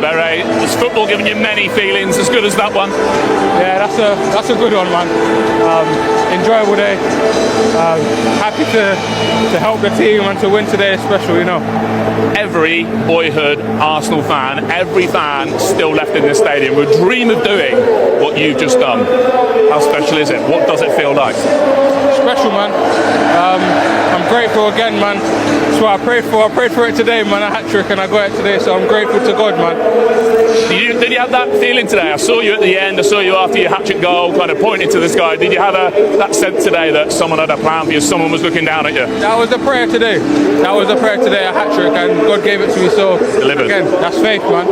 Beret, has football given you many feelings as good as that one? Yeah, that's a good one, man. Enjoyable day. Happy to help the team and to win today is special, you know. Every boyhood Arsenal fan, every fan still left in this stadium would dream of doing what you've just done. How special is it? What does it feel like? Special, man. I'm grateful again, man. That's what I prayed for. I prayed for it today, man, a hat-trick, and I got it today, so I'm grateful to God, man. Did you have that feeling today? I saw you at the end, I saw you after your hat-trick goal, kind of pointing to the sky. Did you have that sense today that someone had a plan for you, someone was looking down at you? That was the prayer today. That was the prayer today, a hat-trick, and God gave it to me, so delivered. Again, that's faith, man.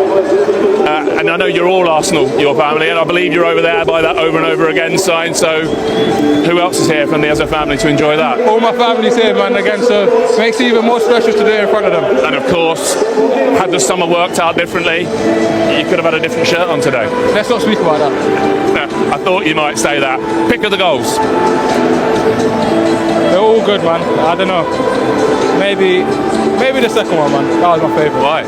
And I know you're all Arsenal, your family, and I believe you're over there by that over and over again sign, so who else is here from the Eze family to enjoy that? All my family's here, man, again, so it makes it even more special today in front of them. And of course, had the summer worked out differently, you could have had a different shirt on today. Let's not speak about that. I thought you might say that. Pick of the goals. They're all good, man. I don't know. Maybe the second one, man. That was my favourite. Why?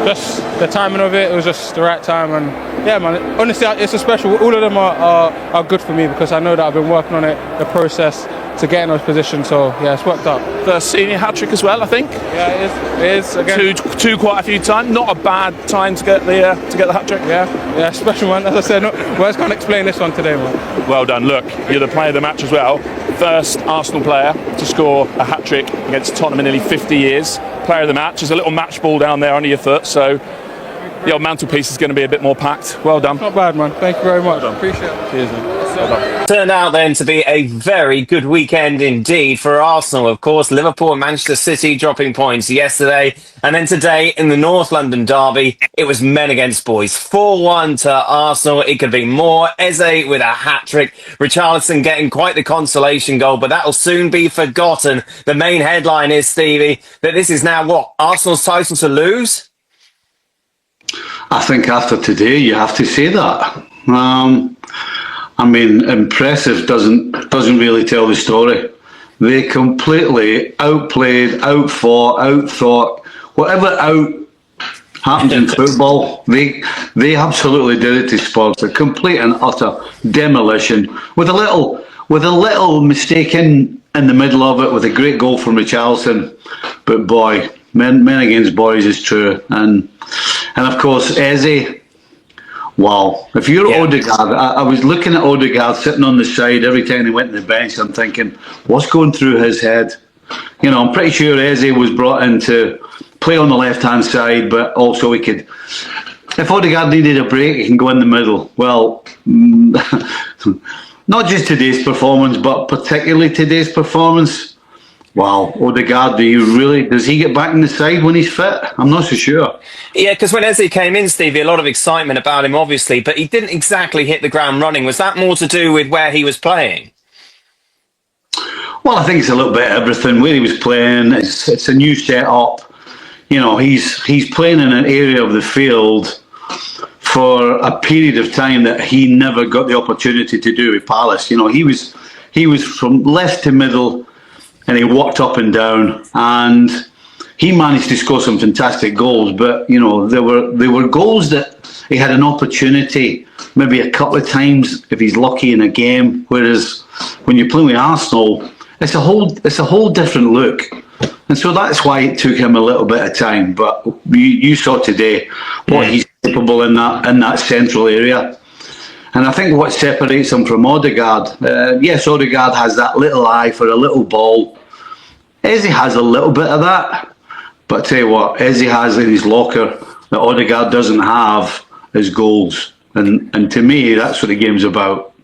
Just the timing of it was just the right time, and yeah, man. Honestly, it's a special. All of them are good for me because I know that I've been working on it, the process to get in those positions. So yeah, it's worked out. The senior hat trick as well, I think. Yeah, it is. Again, two quite a few times. Not a bad time to get the hat trick. Yeah, special, man. As I said, words can't explain this one today, man. Well done. Look, you're the player of the match as well. First Arsenal player to score a hat trick against Tottenham in nearly 50 years. Player of the match. There's a little match ball down there under your foot, so the old mantelpiece is going to be a bit more packed. Well done. Not bad, man. Thank you very much. Appreciate it. Cheers, man. Well done. Turned out then to be a very good weekend indeed for Arsenal. Of course, Liverpool and Manchester City dropping points yesterday. And then today in the North London derby, it was men against boys. 4-1 to Arsenal. It could be more. Eze with a hat-trick. Richarlison getting quite the consolation goal, but that'll soon be forgotten. The main headline is, Stevie, that this is now what? Arsenal's title to lose? I think after today, you have to say that. I mean, impressive doesn't really tell the story. They completely outplayed, outfought, outthought. Whatever happens in football, they absolutely did it to Spurs. A complete and utter demolition with a little mistake in the middle of it, with a great goal from Richarlison. But boy, men against boys is true, and of course Eze. Wow. If you're Odergard, I was looking at Odergard sitting on the side every time he went to the bench. I'm thinking, what's going through his head? You know, I'm pretty sure Eze was brought in to play on the left-hand side, but also he could, if Odergard needed a break, he can go in the middle. Well, not just today's performance, but particularly today's performance. Wow, Odegaard, does he get back in the side when he's fit? I'm not so sure. Yeah, because when Eze came in, Stevie, a lot of excitement about him, obviously, but he didn't exactly hit the ground running. Was that more to do with where he was playing? Well, I think it's a little bit of everything. Where he was playing, it's a new setup. You know, he's playing in an area of the field for a period of time that he never got the opportunity to do with Palace. You know, he was from left to middle, and he walked up and down, and he managed to score some fantastic goals. But you know, there were goals that he had an opportunity, maybe a couple of times if he's lucky in a game. Whereas when you're playing with Arsenal, it's a whole different look, and so that's why it took him a little bit of time. But you saw today what he's capable in that central area. And I think what separates him from Odegaard, yes, Odegaard has that little eye for a little ball. Eze has a little bit of that. But I tell you what, Eze has in his locker that Odegaard doesn't have is goals. And to me, that's what the game's about.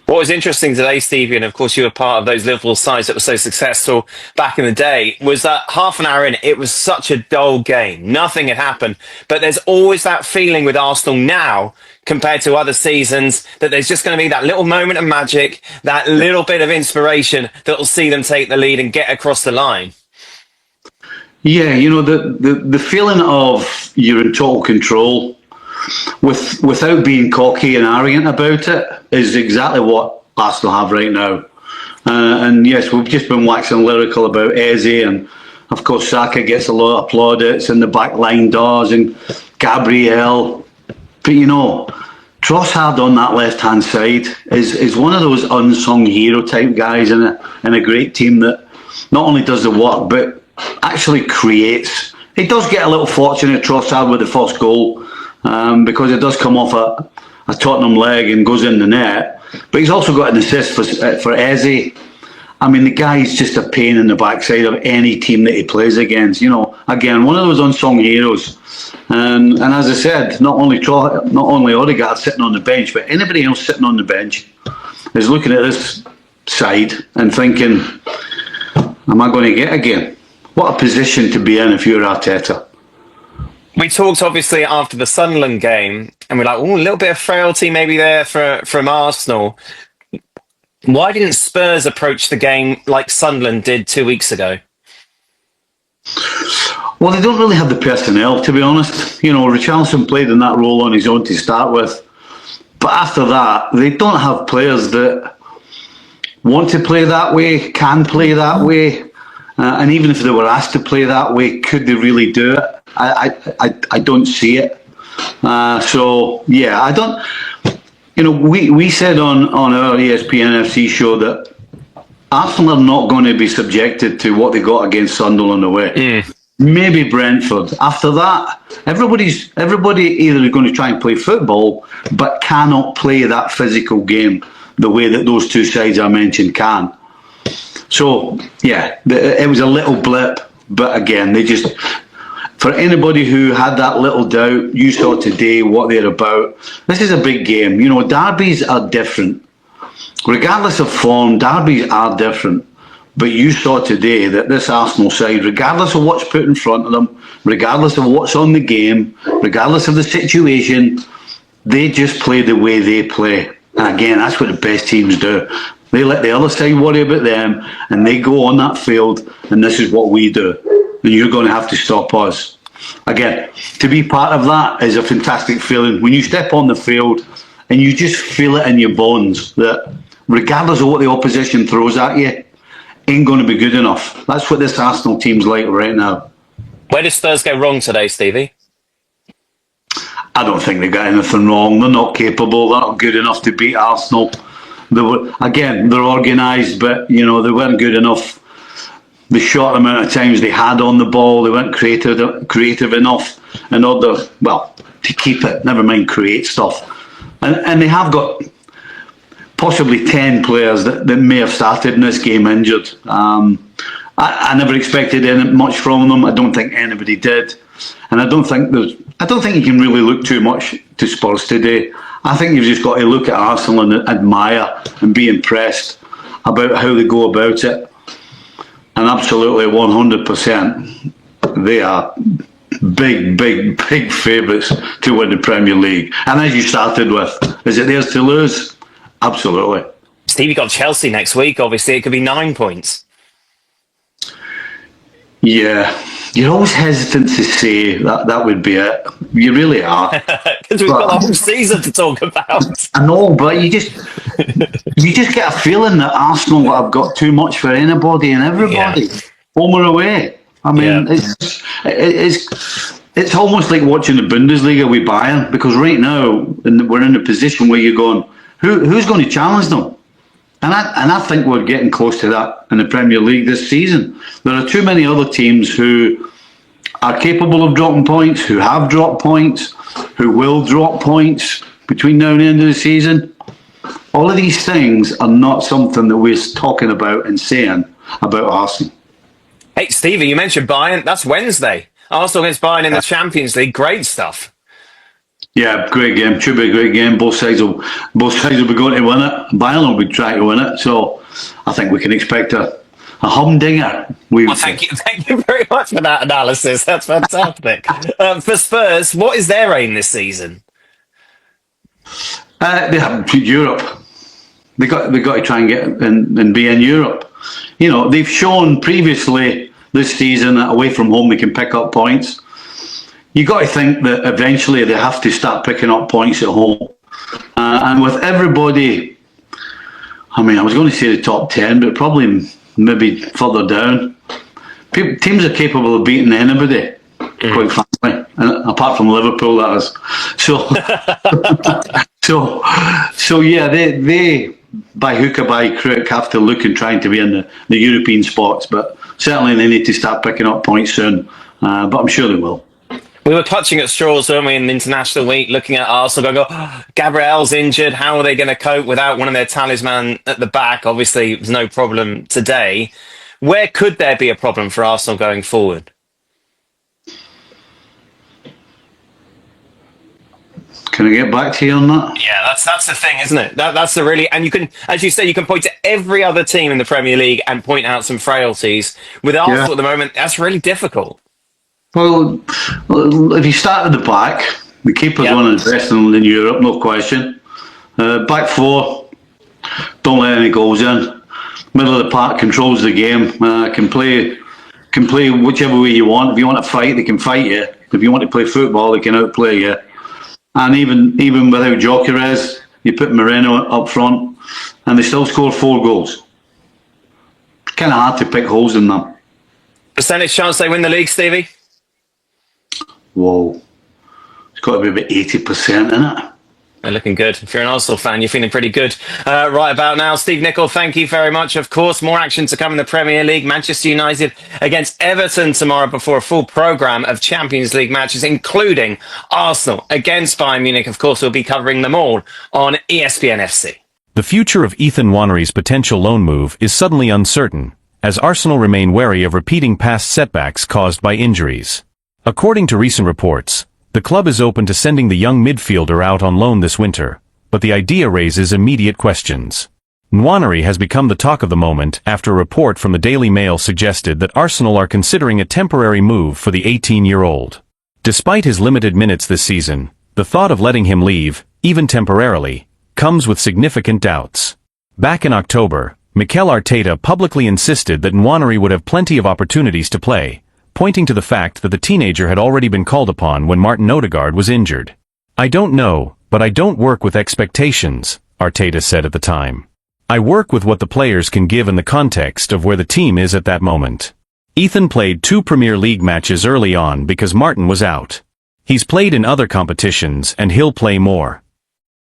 What was interesting today, Stevie, and of course you were part of those Liverpool sides that were so successful back in the day, was that half an hour in, it was such a dull game. Nothing had happened. But there's always that feeling with Arsenal now, compared to other seasons, that there's just going to be that little moment of magic, that little bit of inspiration that will see them take the lead and get across the line. Yeah, you know, the feeling of you're in total control without being cocky and arrogant about it is exactly what Arsenal have right now. And yes, we've just been waxing lyrical about Eze, and of course Saka gets a lot of plaudits and the back line does, and Gabriel. But Trossard on that left-hand side is one of those unsung hero type guys in a great team that not only does the work but actually creates. He does get a little fortunate, Trossard, with the first goal because it does come off a Tottenham leg and goes in the net. But he's also got an assist for Eze. I mean, the guy's just a pain in the backside of any team that he plays against. Again, one of those unsung heroes. And as I said, not only Odergard sitting on the bench, but anybody else sitting on the bench is looking at this side and thinking, am I going to get a game? What a position to be in if you're Arteta. We talked obviously after the Sunderland game, and we're like, a little bit of frailty maybe there from Arsenal. Why didn't Spurs approach the game like Sunderland did 2 weeks ago? Well, they don't really have the personnel, to be honest. Richarlison played in that role on his own to start with. But after that, they don't have players that want to play that way, can play that way. And even if they were asked to play that way, could they really do it? I don't see it. I don't... we said on our ESPN FC show that Arsenal are not going to be subjected to what they got against Sunderland away. Maybe Brentford. After that, everybody either is going to try and play football, but cannot play that physical game the way that those two sides I mentioned can. So, it was a little blip, but again, for anybody who had that little doubt, you saw today what they're about. This is a big game. Derbies are different. Regardless of form, derbies are different. But you saw today that this Arsenal side, regardless of what's put in front of them, regardless of what's on the game, regardless of the situation, they just play the way they play. And again, that's what the best teams do. They let the other side worry about them, and they go on that field, and this is what we do. And you're going to have to stop us. Again, to be part of that is a fantastic feeling. When you step on the field and you just feel it in your bones that regardless of what the opposition throws at you, ain't going to be good enough. That's what this Arsenal team's like right now. Where did Spurs go wrong today, Stevie? I don't think they got anything wrong. They're not capable. They're not good enough to beat Arsenal. They're organised, but they weren't good enough. The short amount of times they had on the ball, they weren't creative enough in order, to keep it, never mind create stuff. And they have got possibly 10 players that may have started in this game injured. I never expected much from them. I don't think anybody did. And I don't think you can really look too much to Spurs today. I think you've just got to look at Arsenal and admire and be impressed about how they go about it. And absolutely 100%, they are big, big, big favourites to win the Premier League. And as you started with, is it theirs to lose? Absolutely. Steve, you got Chelsea next week. Obviously, it could be 9 points. Yeah. You're always hesitant to say that would be it. You really are. Because we've got the whole season to talk about. I know, but you just get a feeling that Arsenal have got too much for anybody and everybody, home or away. I mean, it's almost like watching the Bundesliga with Bayern, because right now we're in a position where you're going, who's going to challenge them? And I think we're getting close to that in the Premier League this season. There are too many other teams who are capable of dropping points, who have dropped points, who will drop points between now and the end of the season. All of these things are not something that we're talking about and saying about Arsenal. Hey, Stevie, you mentioned Bayern. That's Wednesday. Arsenal against Bayern in the Champions League. Great stuff. Yeah, great game. Should be a great game. Both sides will be going to win it. Bayern will be trying to win it. So I think we can expect a humdinger. Thank you very much for that analysis. That's fantastic. For Spurs, what is their aim this season? They have Europe. They got to try and get and be in Europe. They've shown previously this season that away from home they can pick up points. You got to think that eventually they have to start picking up points at home. And with everybody, I was going to say the top 10, but probably maybe further down. Teams are capable of beating anybody, quite frankly. And apart from Liverpool, that is. So, so yeah, they by hook or by crook have to look and trying to be in the European spots, but certainly they need to start picking up points soon. But I'm sure they will. We were clutching at straws, weren't we, in the international week, looking at Arsenal, going, oh, Gabriel's injured. How are they going to cope without one of their talisman at the back? Obviously, it was no problem today. Where could there be a problem for Arsenal going forward? Can I get back to you on that? Yeah, that's the thing, isn't it? That's the really, and you can, as you say, you can point to every other team in the Premier League and point out some frailties. With Arsenal at the moment, that's really difficult. Well, if you start at the back, the keeper's one of the best in Europe, no question. Back four, don't let any goals in. Middle of the park controls the game. Can play whichever way you want. If you want to fight, they can fight you. If you want to play football, they can outplay you. And even without Gyökeres, you put Merino up front, and they still score 4 goals. It's kind of hard to pick holes in them. Percentage chance they win the league, Stevie? Whoa. It's got to be about 80%, isn't it? They're looking good. If you're an Arsenal fan, you're feeling pretty good right about now. Steve Nicol, thank you very much. Of course, more action to come in the Premier League. Manchester United against Everton tomorrow before a full programme of Champions League matches, including Arsenal against Bayern Munich. Of course, we'll be covering them all on ESPN FC. The future of Ethan Nwanery's potential loan move is suddenly uncertain, as Arsenal remain wary of repeating past setbacks caused by injuries. According to recent reports, the club is open to sending the young midfielder out on loan this winter, but the idea raises immediate questions. Nwanery has become the talk of the moment after a report from the Daily Mail suggested that Arsenal are considering a temporary move for the 18-year-old. Despite his limited minutes this season, the thought of letting him leave, even temporarily, comes with significant doubts. Back in October, Mikel Arteta publicly insisted that Nwanery would have plenty of opportunities to play, pointing to the fact that the teenager had already been called upon when Martin Odergard was injured. "I don't know, but I don't work with expectations," Arteta said at the time. "I work with what the players can give in the context of where the team is at that moment." Ethan played 2 Premier League matches early on because Martin was out. He's played in other competitions and he'll play more.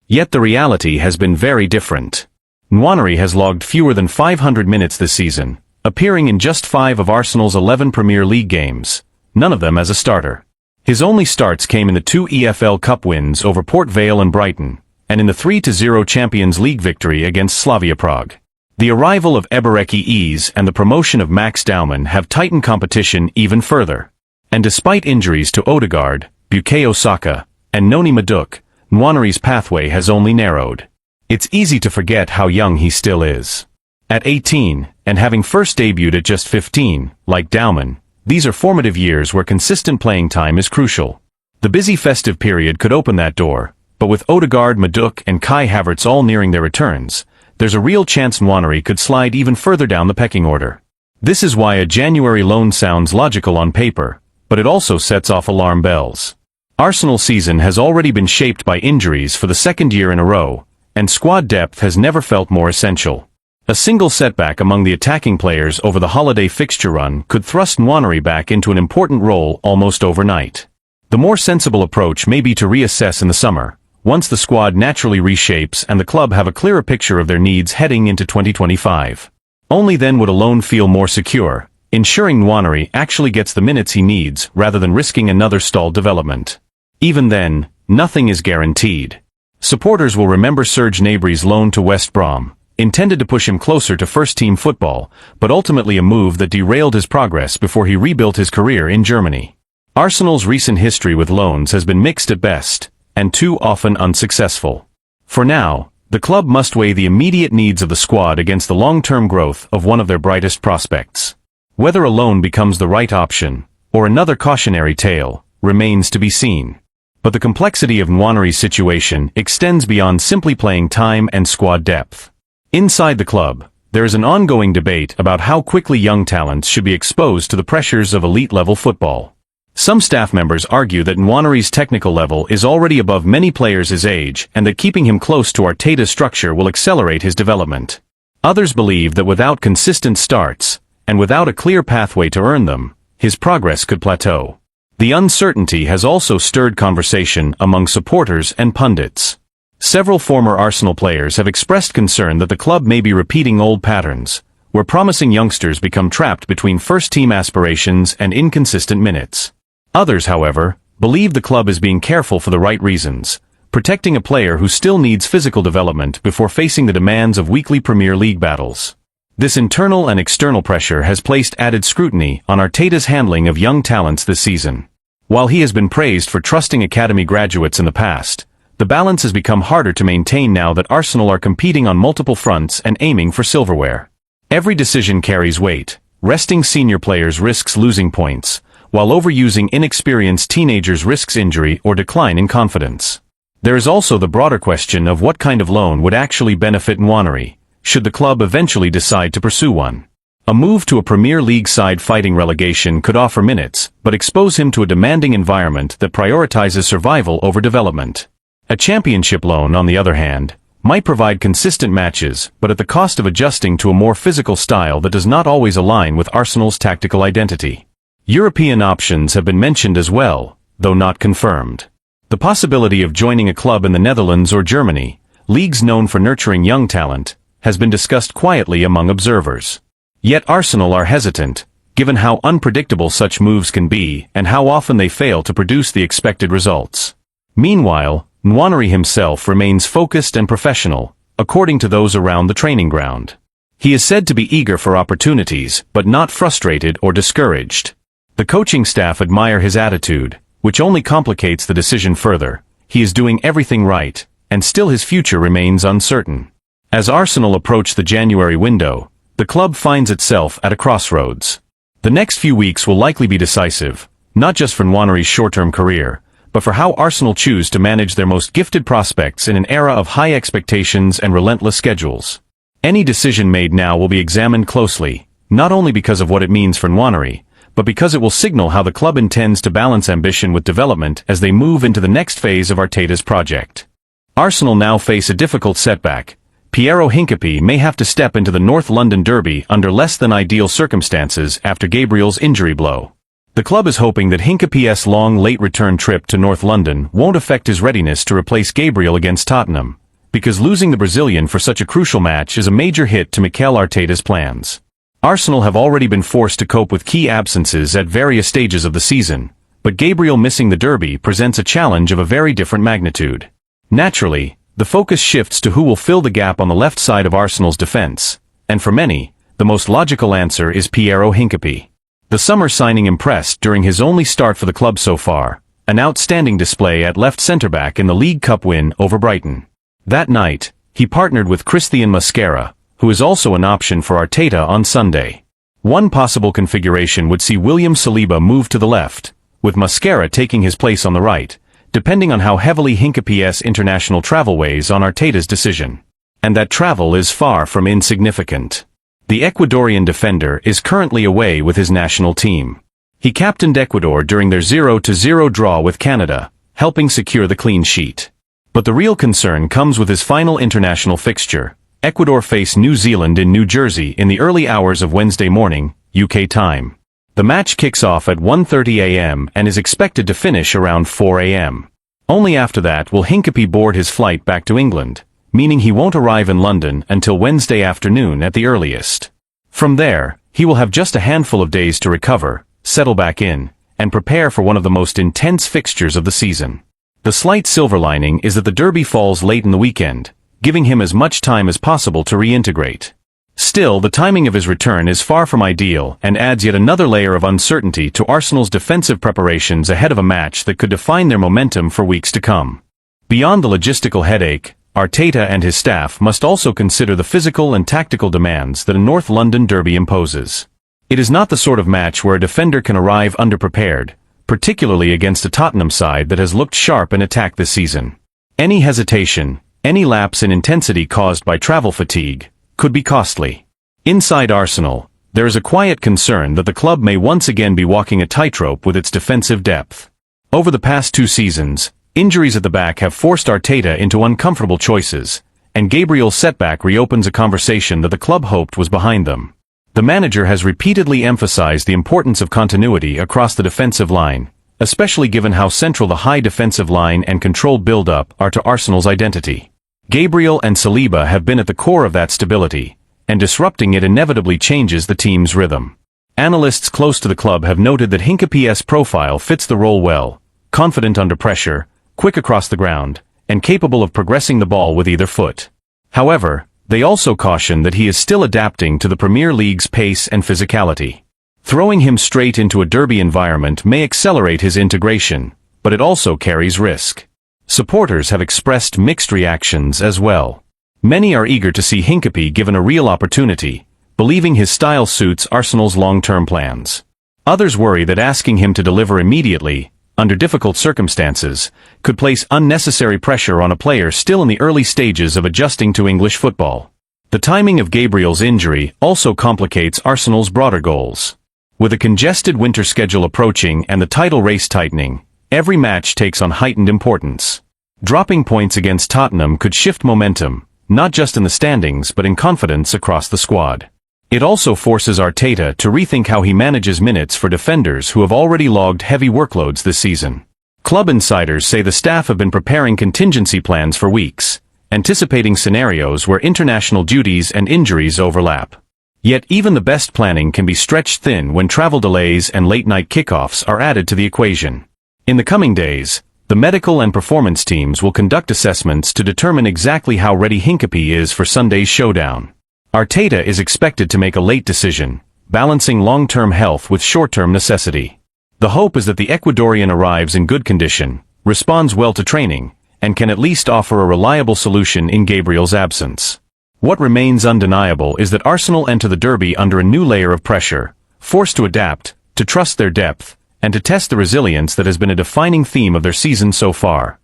Yet the reality has been very different. Nwanery has logged fewer than 500 minutes this season, appearing in just 5 of Arsenal's 11 Premier League games, none of them as a starter. His only starts came in the 2 EFL Cup wins over Port Vale and Brighton, and in the 3-0 Champions League victory against Slavia Prague. The arrival of Ebereki Eze and the promotion of Max Daumann have tightened competition even further. And despite injuries to Odegaard, Bukayo Saka, and Noni Madueke, Nwanery's pathway has only narrowed. It's easy to forget how young he still is. At 18, and having first debuted at just 15, like Daumann, these are formative years where consistent playing time is crucial. The busy festive period could open that door, but with Odegaard, Madueke, and Kai Havertz all nearing their returns, there's a real chance Nwanery could slide even further down the pecking order. This is why a January loan sounds logical on paper, but it also sets off alarm bells. Arsenal's season has already been shaped by injuries for the 2nd year in a row, and squad depth has never felt more essential. A single setback among the attacking players over the holiday fixture run could thrust Nwanery back into an important role almost overnight. The more sensible approach may be to reassess in the summer, once the squad naturally reshapes and the club have a clearer picture of their needs heading into 2025. Only then would a loan feel more secure, ensuring Nwanery actually gets the minutes he needs rather than risking another stalled development. Even then, nothing is guaranteed. Supporters will remember Serge Gnabry's loan to West Brom, intended to push him closer to first-team football, but ultimately a move that derailed his progress before he rebuilt his career in Germany. Arsenal's recent history with loans has been mixed at best, and too often unsuccessful. For now, the club must weigh the immediate needs of the squad against the long-term growth of one of their brightest prospects. Whether a loan becomes the right option, or another cautionary tale, remains to be seen. But the complexity of Nwanery's situation extends beyond simply playing time and squad depth. Inside the club, there is an ongoing debate about how quickly young talents should be exposed to the pressures of elite-level football. Some staff members argue that Nwanery's technical level is already above many players his age and that keeping him close to Arteta's structure will accelerate his development. Others believe that without consistent starts, and without a clear pathway to earn them, his progress could plateau. The uncertainty has also stirred conversation among supporters and pundits. Several former Arsenal players have expressed concern that the club may be repeating old patterns, where promising youngsters become trapped between first-team aspirations and inconsistent minutes. Others, however, believe the club is being careful for the right reasons, protecting a player who still needs physical development before facing the demands of weekly Premier League battles. This internal and external pressure has placed added scrutiny on Arteta's handling of young talents this season. While he has been praised for trusting academy graduates in the past, the balance has become harder to maintain now that Arsenal are competing on multiple fronts and aiming for silverware. Every decision carries weight. Resting senior players risks losing points, while overusing inexperienced teenagers risks injury or decline in confidence. There is also the broader question of what kind of loan would actually benefit Nwaneri, should the club eventually decide to pursue one. A move to a Premier League side fighting relegation could offer minutes, but expose him to a demanding environment that prioritizes survival over development. A championship loan, on the other hand, might provide consistent matches, but at the cost of adjusting to a more physical style that does not always align with Arsenal's tactical identity. European options have been mentioned as well, though not confirmed. The possibility of joining a club in the Netherlands or Germany, leagues known for nurturing young talent, has been discussed quietly among observers. Yet Arsenal are hesitant, given how unpredictable such moves can be and how often they fail to produce the expected results. Meanwhile, Nwaneri himself remains focused and professional, according to those around the training ground. He is said to be eager for opportunities, but not frustrated or discouraged. The coaching staff admire his attitude, which only complicates the decision further. He is doing everything right, and still his future remains uncertain. As Arsenal approach the January window, the club finds itself at a crossroads. The next few weeks will likely be decisive, not just for Nwaneri's short-term career, but for how Arsenal choose to manage their most gifted prospects in an era of high expectations and relentless schedules. Any decision made now will be examined closely, not only because of what it means for Nwaneri, but because it will signal how the club intends to balance ambition with development as they move into the next phase of Arteta's project. Arsenal now face a difficult setback. Piero Hincapié may have to step into the North London derby under less than ideal circumstances after Gabriel's injury blow. The club is hoping that Hincapié's long late return trip to North London won't affect his readiness to replace Gabriel against Tottenham, because losing the Brazilian for such a crucial match is a major hit to Mikel Arteta's plans. Arsenal have already been forced to cope with key absences at various stages of the season, but Gabriel missing the derby presents a challenge of a very different magnitude. Naturally, the focus shifts to who will fill the gap on the left side of Arsenal's defense, and for many, the most logical answer is Piero Hincapié. The summer signing impressed during his only start for the club so far, an outstanding display at left centre-back in the League Cup win over Brighton. That night, he partnered with Christian Mosquera, who is also an option for Arteta on Sunday. One possible configuration would see William Saliba move to the left, with Mosquera taking his place on the right, depending on how heavily Hincapié's international travel weighs on Arteta's decision. And that travel is far from insignificant. The Ecuadorian defender is currently away with his national team. He captained Ecuador during their 0-0 draw with Canada, helping secure the clean sheet. But the real concern comes with his final international fixture. Ecuador face New Zealand in New Jersey in the early hours of Wednesday morning, UK time. The match kicks off at 1:30 a.m. and is expected to finish around 4 a.m. Only after that will Hincapié board his flight back to England, meaning he won't arrive in London until Wednesday afternoon at the earliest. From there, he will have just a handful of days to recover, settle back in, and prepare for one of the most intense fixtures of the season. The slight silver lining is that the derby falls late in the weekend, giving him as much time as possible to reintegrate. Still, the timing of his return is far from ideal and adds yet another layer of uncertainty to Arsenal's defensive preparations ahead of a match that could define their momentum for weeks to come. Beyond the logistical headache, Arteta and his staff must also consider the physical and tactical demands that a North London derby imposes. It is not the sort of match where a defender can arrive underprepared, particularly against a Tottenham side that has looked sharp in attack this season. Any hesitation, any lapse in intensity caused by travel fatigue, could be costly. Inside Arsenal, there is a quiet concern that the club may once again be walking a tightrope with its defensive depth. Over the past 2 seasons, injuries at the back have forced Arteta into uncomfortable choices, and Gabriel's setback reopens a conversation that the club hoped was behind them. The manager has repeatedly emphasized the importance of continuity across the defensive line, especially given how central the high defensive line and controlled build-up are to Arsenal's identity. Gabriel and Saliba have been at the core of that stability, and disrupting it inevitably changes the team's rhythm. Analysts close to the club have noted that Hincapie's profile fits the role well, confident under pressure, quick across the ground, and capable of progressing the ball with either foot. However, they also caution that he is still adapting to the Premier League's pace and physicality. Throwing him straight into a derby environment may accelerate his integration, but it also carries risk. Supporters have expressed mixed reactions as well. Many are eager to see Hincapie given a real opportunity, believing his style suits Arsenal's long-term plans. Others worry that asking him to deliver immediately, under difficult circumstances, could place unnecessary pressure on a player still in the early stages of adjusting to English football. The timing of Gabriel's injury also complicates Arsenal's broader goals. With a congested winter schedule approaching and the title race tightening, every match takes on heightened importance. Dropping points against Tottenham could shift momentum, not just in the standings but in confidence across the squad. It also forces Arteta to rethink how he manages minutes for defenders who have already logged heavy workloads this season. Club insiders say the staff have been preparing contingency plans for weeks, anticipating scenarios where international duties and injuries overlap. Yet even the best planning can be stretched thin when travel delays and late-night kickoffs are added to the equation. In the coming days, the medical and performance teams will conduct assessments to determine exactly how ready Hincapie is for Sunday's showdown. Arteta is expected to make a late decision, balancing long-term health with short-term necessity. The hope is that the Ecuadorian arrives in good condition, responds well to training, and can at least offer a reliable solution in Gabriel's absence. What remains undeniable is that Arsenal enter the derby under a new layer of pressure, forced to adapt, to trust their depth, and to test the resilience that has been a defining theme of their season so far.